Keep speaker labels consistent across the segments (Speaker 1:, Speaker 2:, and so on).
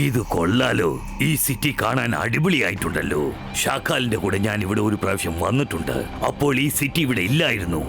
Speaker 1: ഇത് കൊള്ളാലോ. ഈ സിറ്റി കാണാൻ അടിപൊളിയായിട്ടുണ്ടല്ലോ. ഷാക്കാലിന്റെ കൂടെ ഞാൻ ഇവിടെ ഒരു പ്രാവശ്യം വന്നിട്ടുണ്ട്. അപ്പോൾ ഈ സിറ്റി ഇവിടെ ഇല്ലായിരുന്നു.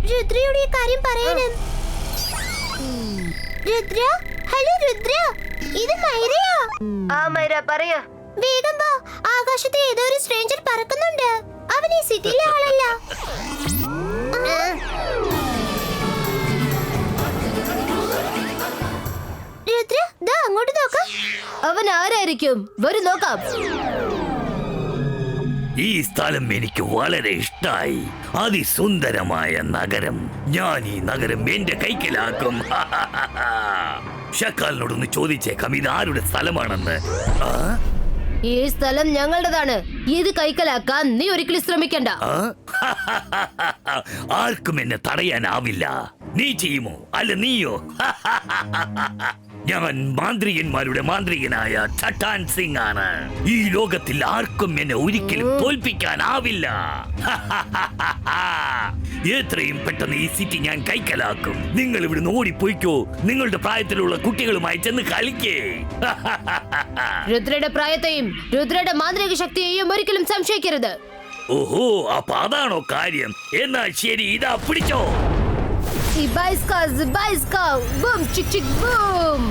Speaker 2: രുദ്രയുടെ കാര്യം പറയാനും. രുദ്ര, ഹലോ രുദ്ര, ഇത് മൈരയാ.
Speaker 3: ആ മൈര പറയാ.
Speaker 2: വേഗം വാ, ആകാശത്ത് ഏതോ ഒരു സ്ട്രേഞ്ചർ പറക്കുന്നുണ്ട്. അവൻ ഈ സിറ്റിയിലെ ആളല്ല. രുദ്ര, ദാ അങ്ങോട്ട് നോക്കാം.
Speaker 3: അവൻ ആരായിരിക്കും? വരും നോക്കാം.
Speaker 1: ഈ സ്ഥലം എനിക്ക് വളരെ ഇഷ്ടായി. അതിസുന്ദരമായ നഗരം. ഞാൻ ഈ നഗരം എന്റെ കൈക്കലാക്കും. ഷക്കാലിനോടൊന്ന് ചോദിച്ചേക്കാം ഇത് ആരുടെ സ്ഥലമാണെന്ന്.
Speaker 3: ഈ സ്ഥലം ഞങ്ങളുടേതാണ്. ഇത് കൈക്കലാക്കാൻ നീ ഒരിക്കലും ശ്രമിക്കണ്ട.
Speaker 1: ആർക്കും എന്നെ തടയാനാവില്ല. നീ ചെയ്യുമോ അല്ല നീയോ? ഞാൻ മാന്ത്രികന്മാരുടെ മാന്ത്രികനായ ചട്ടാൻ സിംഗ് ആണ്. ഈ ലോകത്തിൽ ആർക്കും എന്നെ ഒരിക്കലും തോൽപ്പിക്കാനാവില്ല. എത്രയും പെട്ടെന്ന് ഈ സിറ്റി ഞാൻ കൈക്കലാക്കും. നിങ്ങൾ ഇവിടുന്ന് ഓടിപ്പോയിക്കോ. നിങ്ങളുടെ പ്രായത്തിലുള്ള കുട്ടികളുമായി ചെന്ന് കളിക്കേ.
Speaker 3: രുദ്രയുടെ പ്രായത്തെയും രുദ്രയുടെ മാന്ത്രിക ശക്തിയെയും ഒരിക്കലും സംശയിക്കരുത്.
Speaker 1: ഓഹോ, അപ്പൊ അതാണോ കാര്യം? എന്നാൽ ശരി, ഇതാ പിടിച്ചോ.
Speaker 3: Ibaiska, Zibaiska, boom, chick, chick, boom.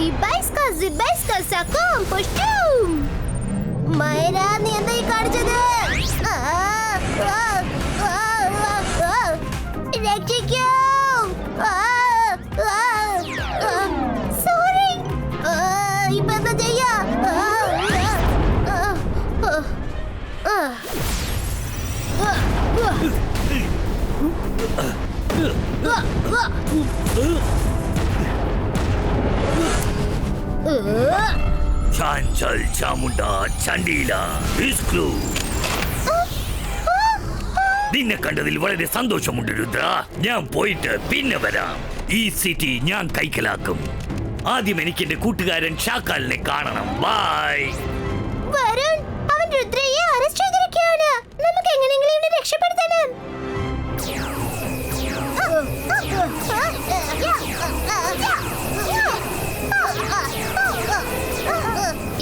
Speaker 2: Ibaiska, Zibaiska, sakom, pushum. മൈര, നീ എന്താ ഈ കാണിച്ചത്? രക്ഷിക്കൂ. സോറി. ഇപ്പൊ എന്താ ചെയ്യാ?
Speaker 1: ചാഞ്ചൽ ചാമുണ്ട ചണ്ടീല ഇസ്ക്ലൂ. നിന്നെ കണ്ടതിൽ വളരെ സന്തോഷമുണ്ട് രുദ്ര. ഞാൻ പോയിട്ട് പിന്നെ വരാം. ഈ സിറ്റി ഞാൻ കൈക്കലാക്കും. ആദ്യം എനിക്ക് എന്റെ കൂട്ടുകാരൻ ഷാക്കാലിനെ കാണണം. ബൈ.
Speaker 2: വരുൺ, അവൻ രുദ്രയെ അറസ്റ്റ് ചെയ്തിരിക്കുകയാണ്. നമുക്ക് എങ്ങനെയെങ്കിലും ഇവിടെ രക്ഷപ്പെടുത്തണം.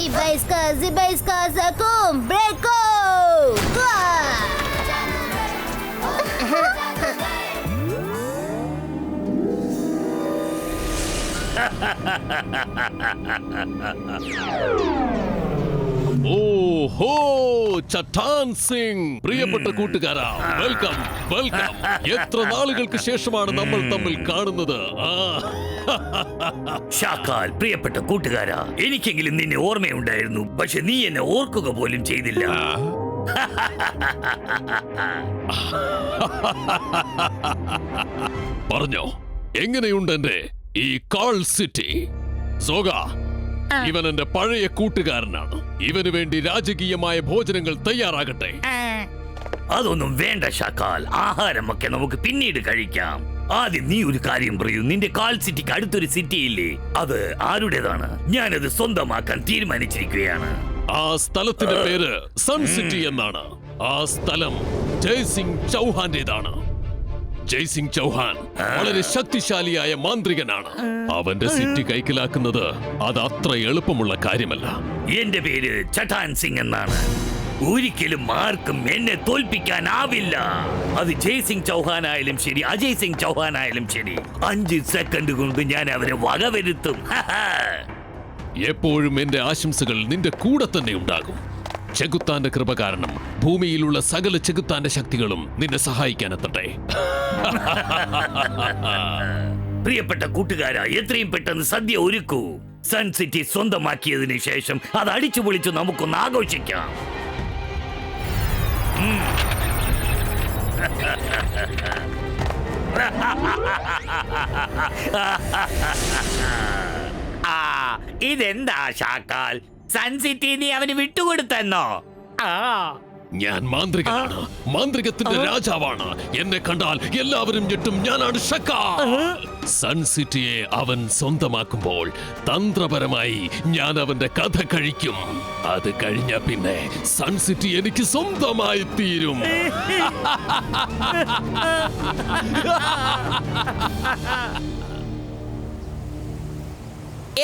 Speaker 2: Ibaiska, Zibaiska, sakum, breko.
Speaker 4: ഓഹോ, ചട്ടാൻ സിംഗ്, പ്രിയപ്പെട്ട കൂട്ടുകാരാ, വെൽക്കം വെൽക്കം. എത്ര നാളുകൾക്ക് ശേഷമാണ് നമ്മൾ തമ്മിൽ കാണുന്നത്.
Speaker 1: ഷാക്കാൽ, പ്രിയപ്പെട്ട കൂട്ടുകാരാ, എനിക്കെങ്കിലും നിന്നെ ഓർമ്മയുണ്ടായിരുന്നു. പക്ഷെ നീ എന്നെ ഓർക്കുക പോലും ചെയ്തില്ല.
Speaker 4: പറഞ്ഞോ, എങ്ങനെയുണ്ട് എന്റെ ഈ കാൾ സിറ്റി? സോഗ, ഇവൻ എന്റെ പഴയ കൂട്ടുകാരനാണ്. ഇവന് വേണ്ടി രാജകീയമായ ഭോജനങ്ങൾ തയ്യാറാകട്ടെ.
Speaker 1: അതൊന്നും വേണ്ട ഷാക്കാൽ. ആഹാരമൊക്കെ നമുക്ക് പിന്നീട് കഴിക്കാം. ആദ്യം നീ ഒരു കാര്യം പറയൂ. നിന്റെ കാൾ സിറ്റിക്ക് അടുത്തൊരു സിറ്റി ഇല്ലേ? അത് ആരുടേതാണ്? ഞാനത് സ്വന്തമാക്കാൻ തീരുമാനിച്ചിരിക്കുകയാണ്.
Speaker 4: ആ സ്ഥലത്തിന്റെ പേര് സൺ സിറ്റി എന്നാണ്. ആ സ്ഥലം ജയ്സിംഗ് ചൗഹാന്റേതാണ്. ജയ്സിംഗ് ചൗഹാൻ വളരെ ശക്തിശാലിയായ മാന്ത്രികനാണ്. അവന്റെ സിറ്റി കൈക്കലാക്കുന്നത് അത് അത്ര എളുപ്പമുള്ള കാര്യമല്ല.
Speaker 1: എന്റെ പേര് ചട്ടാൻ സിംഗ് എന്നാണ്. ഒരിക്കലും ആർക്കും എന്നെ തോൽപ്പിക്കാനാവില്ല. അത് ജയ്സിംഗ് ചൗഹാൻ ആയാലും ശരി, അജയ് സിംഗ് ചൗഹാൻ ആയാലും ശരി. 5 സെക്കൻഡ് കൊണ്ട് ഞാൻ അവരെ വകവരുത്തും.
Speaker 4: എപ്പോഴും എന്റെ ആശംസകൾ നിന്റെ കൂടെ തന്നെ ഉണ്ടാകും. ചെകുത്താന്റെ കൃപ കാരണം ഭൂമിയിലുള്ള സകല ചെകുത്താന്റെ ശക്തികളും നിന്നെ സഹായിക്കാനെത്തട്ടെ.
Speaker 1: പ്രിയപ്പെട്ട കൂട്ടുകാരാ, എത്രയും പെട്ടെന്ന് സദ്യ ഒരുക്കൂ. സൺ സിറ്റി സ്വന്തമാക്കിയതിനു ശേഷം അത് അടിച്ചു പൊളിച്ചു നമുക്കൊന്ന് ആഘോഷിക്കാം. ഇതെന്താ ഷാക്കാൽ, സൺ സിറ്റി നീ അവന് വിട്ടുകൊടുത്തെന്നോ?
Speaker 4: ഞാൻ മാന്ത്രികനാണ്, മാന്ത്രികത്തിന്റെ രാജാവാണ്. എന്നെ കണ്ടാൽ എല്ലാവരും ഞെട്ടും. ഞാനാണ് ഷക്കാൽ. സൺ സിറ്റിയെ അവൻ സ്വന്തമാക്കുമ്പോൾ തന്ത്രപരമായി ഞാൻ അവന്റെ കഥ കഴിക്കും. അത് കഴിഞ്ഞ പിന്നെ സൺ സിറ്റി എനിക്ക് സ്വന്തമായി തീരും.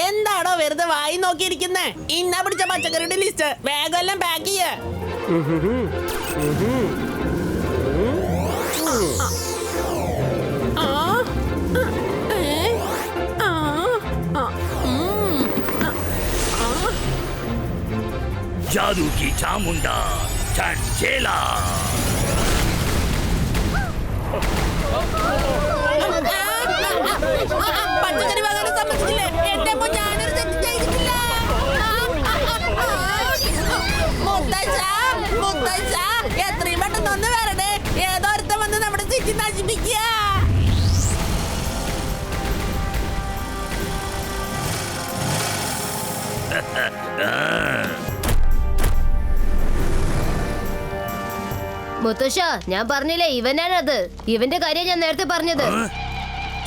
Speaker 5: എന്താണോ വെറുതെ വായി നോക്കിയിരിക്കുന്നേ? ഇന്നാ പിടിച്ച പച്ചക്കറിയുടെ ലിസ്റ്റ് വേഗം എല്ലാം പാക്ക് ചെയ്യേ.
Speaker 1: जादू की चामुंडा चंचेला।
Speaker 5: പച്ചക്കറി വാങ്ങാനും സമ്മതിക്കില്ലേ? എന്റെ അമ്മ ഞാനൊരു തെറ്റ് ചെയ്തിട്ടില്ല. മുത്തച്ഛ, മുത്തച്ഛ, എത്രയും പെട്ടെന്ന് ഒന്ന് വരണേ. ഏതോ ഒരുത്തൻ വന്ന് നമ്മുടെ സിറ്റി നശിപ്പിക്കുക.
Speaker 3: മുത്തശ്ശ, ഞാൻ പറഞ്ഞില്ലേ ഇവനാണത്. ഇവന്റെ കാര്യം ഞാൻ നേരത്തെ പറഞ്ഞത്.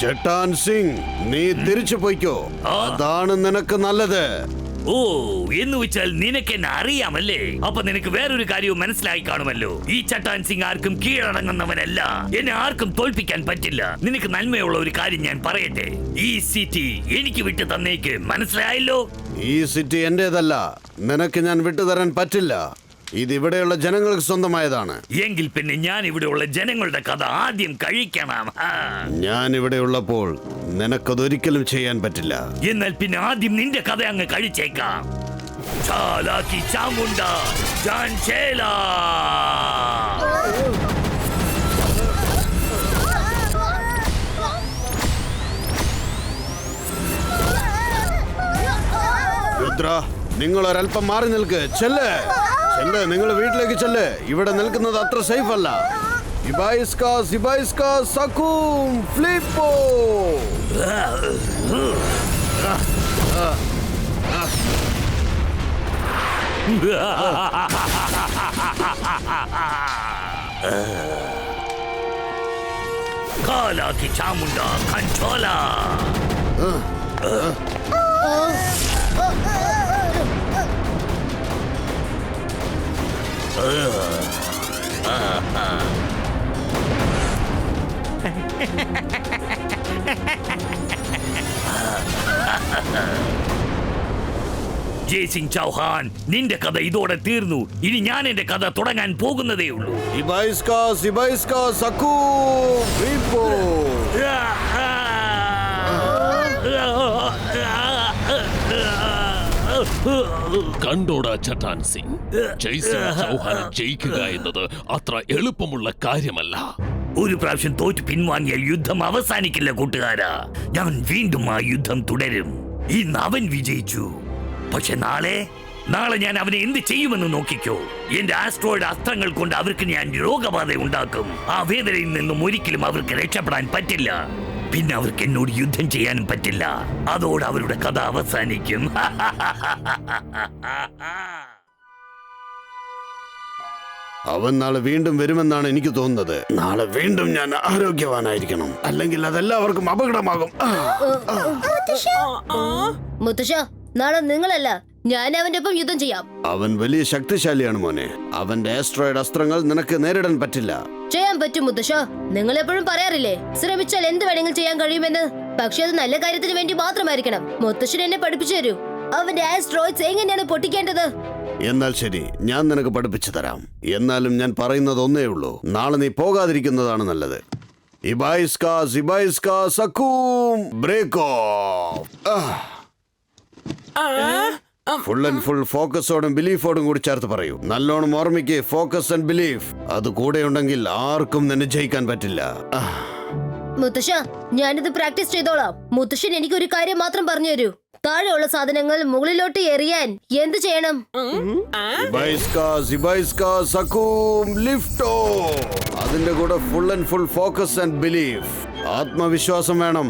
Speaker 6: ചട്ടാൻ സിംഗ്, നീ തിരിച്ചു പോയിക്കോ. അതാണ് നിനക്ക് നല്ലത്.
Speaker 1: ഓ, എന്ന് വെച്ചാൽ നിനക്ക് എന്നെ അറിയാമല്ലേ? അപ്പൊ നിനക്ക് വേറൊരു കാര്യവും മനസ്സിലായി കാണുമല്ലോ. ഈ ചട്ടാൻ സിംഗ് ആർക്കും കീഴടങ്ങുന്നവനല്ല. എന്നെ ആർക്കും തോൽപ്പിക്കാൻ പറ്റില്ല. നിനക്ക് നന്മയുള്ള ഒരു കാര്യം ഞാൻ പറയട്ടെ. ഈ സിറ്റി എനിക്ക് വിട്ടു തന്നേക്ക്, മനസ്സിലായല്ലോ?
Speaker 6: ഈ സിറ്റി എന്റേതല്ല. നിനക്ക് ഞാൻ വിട്ടുതരാൻ പറ്റില്ല. ഇത് ഇവിടെയുള്ള ജനങ്ങൾക്ക് സ്വന്തമായതാണ്.
Speaker 1: എങ്കിൽ പിന്നെ ഞാൻ ഇവിടെയുള്ള ജനങ്ങളുടെ കഥ ആദ്യം കഴിക്കണം.
Speaker 6: ഞാൻ ഇവിടെ ഉള്ളപ്പോൾ നിനക്കതൊരിക്കലും ചെയ്യാൻ പറ്റില്ല.
Speaker 1: എന്നാൽ പിന്നെ ആദ്യം നിന്റെ കഥ അങ്ങ് കഴിച്ചേക്കാം. ചാലാക്കി ചാമുണ്ട ചാൻചേല.
Speaker 6: രുദ്ര, നിങ്ങൾ ഒരല്പം മാറി നിൽക്ക്. ചെല്ല്, നിങ്ങൾ വീട്ടിലേക്ക് ചെല്ല്. ഇവിടെ നിൽക്കുന്നത് അത്ര സേഫ് അല്ല. ഇബായിസ്ക സകൂം ഫ്ലിപ്പോ.
Speaker 1: കാലാക്കി ചാമുണ്ട കൺട്രോല. ജയ്സിംഗ് ചൗഹാൻ, നിന്റെ കഥ ഇതോടെ തീർന്നു. ഇനി ഞാൻ എന്റെ കഥ തുടങ്ങാൻ പോകുന്നതേ ഉള്ളൂ.
Speaker 6: ഇബായിസ്ക സകൂം ഫ്ലിപ്പോ.
Speaker 4: കണ്ടോടാ ചട്ടാൻ സിംഗ്, ജയ്സിംഗ് ചൗഹാനെ ജയിക്കുക എന്നത് അത്ര എളുപ്പമുള്ള കാര്യമല്ല.
Speaker 1: ഒരു പ്രാവശ്യം തോറ്റ് പിൻവാങ്ങിയാൽ യുദ്ധം അവസാനിക്കില്ല കൂട്ടുകാരാ. ഞാൻ വീണ്ടും ആ യുദ്ധം തുടരും. ഇന്ന് അവൻ വിജയിച്ചു. പക്ഷെ നാളെ ഞാൻ അവനെ എന്ത് ചെയ്യുമെന്ന് നോക്കിക്കോ. എന്റെ ആസ്ട്രോയിഡ് അസ്ത്രങ്ങൾ കൊണ്ട് അവർക്ക് ഞാൻ രോഗബാധ ഉണ്ടാക്കും. ആ വേദനയിൽ നിന്നും ഒരിക്കലും അവർക്ക് രക്ഷപ്പെടാൻ പറ്റില്ല. പിന്നെ അവർക്ക് എന്നോട് യുദ്ധം ചെയ്യാനും പറ്റില്ല. അതോടെ അവരുടെ കഥ അവസാനിക്കും.
Speaker 6: അവൻ നാളെ വീണ്ടും വരുമെന്നാണ് എനിക്ക് തോന്നുന്നത്. നാളെ വീണ്ടും ഞാൻ ആരോഗ്യവാനായിരിക്കണം, അല്ലെങ്കിൽ അതെല്ലാവർക്കും അപകടമാകും.
Speaker 3: മുത്തശ്ശ, നാളെ നിങ്ങളല്ല, ഞാൻ അവന്റെ ഒപ്പം യുദ്ധം ചെയ്യാം.
Speaker 6: അവൻ വലിയ ശക്തിശാലിയാണ് മോനെ. അവന്റെ ആസ്ട്രോയിഡ് അസ്ത്രങ്ങൾ നിനക്ക് നേരിടാൻ പറ്റില്ല.
Speaker 3: ചെയ്യാൻ പറ്റും മുത്തശ്ശ. നിങ്ങൾ എപ്പോഴും പറയാറില്ലേ, ശ്രമിച്ചാൽ എന്ത് വേണമെങ്കിലും ചെയ്യാൻ കഴിയുമെന്ന്. പക്ഷെ അത് നല്ല കാര്യത്തിന് വേണ്ടി മാത്രമായിരിക്കണം. മുത്തശ്ശൻ എന്നെ പഠിപ്പിച്ചു തരൂ. അവന്റെ ആസ്ട്രോയിഡ്സ് എങ്ങനെയാണ് പൊട്ടിക്കേണ്ടത്.
Speaker 6: എന്നാൽ ശരി, ഞാൻ നിനക്ക് പഠിപ്പിച്ചു തരാം. എന്നാലും ഞാൻ പറയുന്നത് ഒന്നേ ഉള്ളൂ, നാളെ നീ പോകാതിരിക്കുന്നതാണ് നല്ലത്. ഇബായിസ്ക സകൂം ബ്രേക്കോ. ഫുൾ ആൻഡ് ഫുൾ ഫോക്കസോടും ബിലീഫോടും കൂടി ചേർത്ത് പറയൂ. നല്ലോണം ഓർമ്മിക്ക്, ഫോക്കസ് ആൻഡ് ബിലീഫ്. അത് കൂടെ ഉണ്ടെങ്കിൽ ആർക്കും നിന്നെ ജയിക്കാൻ പറ്റില്ല.
Speaker 3: മുത്തശ്ശ, ഞാനിത് പ്രാക്ടീസ് ചെയ്തോളാം. മുത്തശ്ശൻ എനിക്ക് ഒരു കാര്യം മാത്രം പറഞ്ഞു തരൂ. താഴെയുള്ള സാധനങ്ങൾ മുകളിലോട്ട് എറിയാൻ എന്ത് ചെയ്യണം?
Speaker 6: ഇബായിസ്ക സകൂം ലിഫ്റ്റോ. അതിന്റെ കൂടെ full and full focus and belief. ആത്മവിശ്വാസം വേണം.